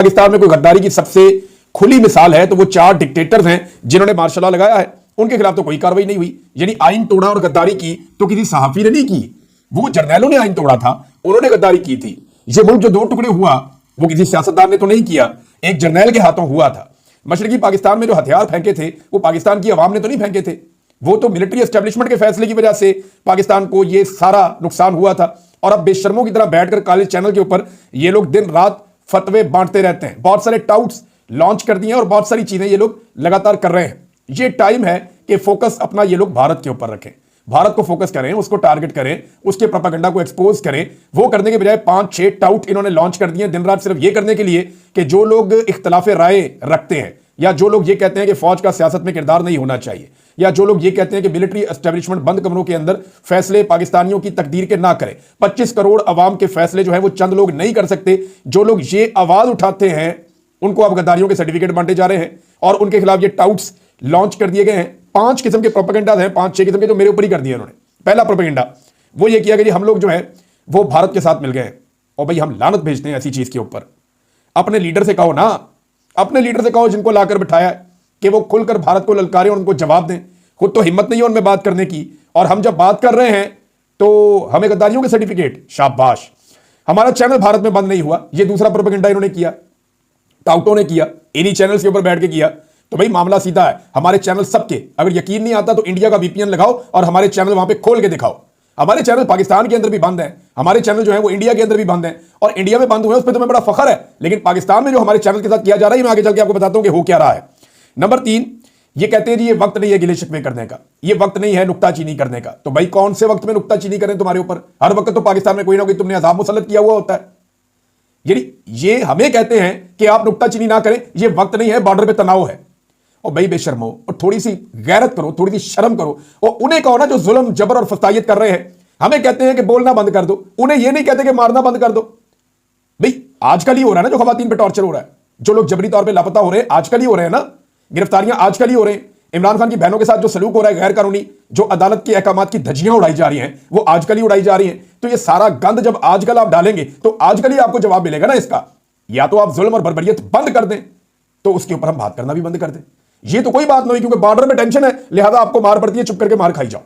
पाकिस्तान में कोई गद्दारी की सबसे खुली मिसाल है तो वो 4 डिक्टेटर्स हैं जिन्होंने मार्शल लॉ लगाया है, उनके खिलाफ तो कोई कार्रवाई नहीं हुई। यानी आइन तोड़ा और गद्दारी की तो किसी सहाफी ने नहीं की, वो जर्नैलों ने आइन तोड़ा था, उन्होंने गद्दारी की थी। ये मुल्क जो 2 टुकड़े हुआ वो किसी सियासतदान ने तो नहीं किया, एक जर्नैल के हाथों हुआ था। मशरकी पाकिस्तान में जो हथियार फेंके थे वो पाकिस्तान की आवाम ने तो नहीं फेंके थे, वो तो मिलिट्री एस्टेब्लिशमेंट के फैसले की वजह से पाकिस्तान को ये सारा नुकसान हुआ था। और अब बेशर्मों की तरह बैठकर कॉलेज चैनल के ऊपर ये लोग दिन रात फतवे बांटते रहते हैं, बहुत सारे टाउट्स लॉन्च कर दिए और बहुत सारी चीजें ये लोग लगातार कर रहे हैं। ये टाइम है कि फोकस अपना ये लोग भारत के ऊपर रखें, भारत को फोकस करें, उसको टारगेट करें, उसके प्रोपेगेंडा को एक्सपोज करें। वो करने के बजाय 5-6 टाउट इन्होंने लॉन्च कर दिए दिन रात, सिर्फ ये करने के लिए कि जो लोग इख्तलाफे राय रखते हैं या जो लोग ये कहते हैं कि फौज का सियासत में किरदार नहीं होना चाहिए या जो लोग ये कहते हैं कि मिलिट्री एस्टेब्लिशमेंट बंद कमरों के अंदर फैसले पाकिस्तानियों की तकदीर के ना करे, 25 करोड़ अवाम के फैसले जो है वो चंद लोग नहीं कर सकते, जो लोग ये आवाज उठाते हैं उनको अब गद्दारियों के सर्टिफिकेट बांटे जा रहे हैं और उनके खिलाफ ये टाउट्स लॉन्च कर दिए गए हैं। 5 किस्म के प्रोपेगेंडा हैं, 5-6 किस्म के जो मेरे ऊपर ही कर दिए उन्होंने। पहला प्रोपेगेंडा वो ये किया कि जी हम लोग जो है वो भारत के साथ मिल गए और भाई हम लानत भेजते हैं ऐसी चीज के ऊपर। अपने लीडर से कहो ना, अपने लीडर से कहो जिनको लाकर बिठाया है कि वो खुलकर भारत को ललकारें और उनको जवाब दें। खुद तो हिम्मत नहीं है उनमें बात करने की, और हम जब बात कर रहे हैं तो हमें गद्दारियों के सर्टिफिकेट। शाबाश, हमारा चैनल भारत में बंद नहीं हुआ, ये दूसरा प्रोपेगेंडा इन्होंने किया, टाउटों ने किया, इन्हीं चैनल्स के ऊपर बैठ के किया। तो भाई मामला सीधा है, हमारे चैनल सबके, अगर यकीन नहीं आता तो इंडिया का वीपीएन लगाओ और हमारे चैनल वहां पे खोल के दिखाओ। हमारे चैनल पाकिस्तान के अंदर भी बंद है, हमारे चैनल जो है वो इंडिया के अंदर भी बंद है, और इंडिया में बंद हुए उस पर तुम्हें बड़ा फखर है, लेकिन पाकिस्तान में जो हमारे चैनल के साथ किया जा रहा है मैं आगे चल के आपको बताता हूं कि हो क्या रहा है। नंबर 3, ये कहते हैं जी ये वक्त नहीं है गिले शिकवे करने का, ये वक्त नहीं है नुक्ताचीनी करने का। तो भाई कौन से वक्त में नुक्ताचीनी करें तुम्हारे ऊपर? हर वक्त तो पाकिस्तान में कोई ना कोई तुमने अजाब मुसल्लत किया हुआ होता है। यानी ये हमें कहते हैं कि आप नुक्ताचीनी ना करें, ये वक्त नहीं है, बॉर्डर पे तनाव है। और भाई बेशर्मो, और थोड़ी सी गैरत करो, थोड़ी सी शर्म करो, और उन्हें कहो ना जो जुल्म जबर और फसायत कर रहे हैं। हमें कहते हैं कि बोलना बंद कर दो, उन्हें ये नहीं कहते कि मारना बंद कर दो। भाई आजकल ही हो रहा है ना जो खवातीन पे टॉर्चर हो रहा है, जो लोग जबरी तौर पे लापता हो रहे हैं आजकल ही हो रहे हैं ना, गिरफ्तारियां आजकल ही हो रहे हैं। इमरान खान की बहनों के साथ जो सलूक हो रहा है गैर कानूनी, जो अदालत के अहकामात की धज्जियां उड़ाई जा रही हैं वो आजकल ही उड़ाई जा रही हैं। तो ये सारा गंद जब आजकल आप डालेंगे तो आजकल ही आपको जवाब मिलेगा ना इसका। या तो आप जुल्म और बर्बरियत बंद कर दें तो उसके ऊपर हम बात करना भी बंद कर दें, ये तो कोई बात नहीं, क्योंकि बॉर्डर में टेंशन है लिहाजा आपको मार पड़ती है, चुप करके मार खाई जाओ।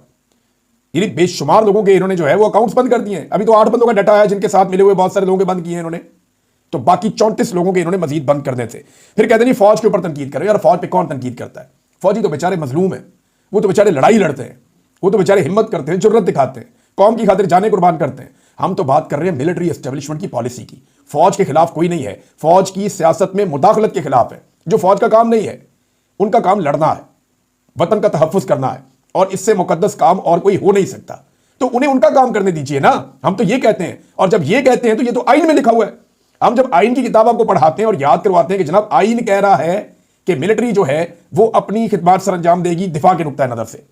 यानी बेशुमार लोगों के इन्होंने जो है वो अकाउंट्स बंद कर दिए हैं। अभी तो 8 बंदों का डाटा है जिनके साथ मिले हुए बहुत सारे लोगों के बंद किए हैं इन्होंने, तो बाकी 34 लोगों के इन्होंने मजीद बंद कर देते थे। फिर कहते नहीं फौज के ऊपर तनकीद करो, यार फौज पे कौन तनकीद करता है? फौजी तो बेचारे मजलूम है, वो तो बेचारे लड़ाई लड़ते हैं, वो तो बेचारे हिम्मत करते हैं, जुर्रत दिखाते हैं, कौम की खातिर जाने कुर्बान करते हैं। हम तो बात कर रहे हैं मिलिट्री एस्टेब्लिशमेंट की पॉलिसी की। फौज के खिलाफ कोई नहीं है, फौज की सियासत में मुदाखलत के खिलाफ है, जो फौज का काम नहीं है। उनका काम लड़ना है, वतन का तहफ्फुज करना है, और इससे मुकद्दस काम और कोई हो नहीं सकता। तो उन्हें उनका काम करने दीजिए ना, हम तो ये कहते हैं। और जब ये कहते हैं तो ये तो आइन में लिखा हुआ है। हम जब आइन की किताब आपको पढ़ाते हैं और याद करवाते हैं कि जनाब आइन कह रहा है कि मिलिट्री जो है वो अपनी खिदमत सर अंजाम देगी दिफा के नुक्ता नजर से।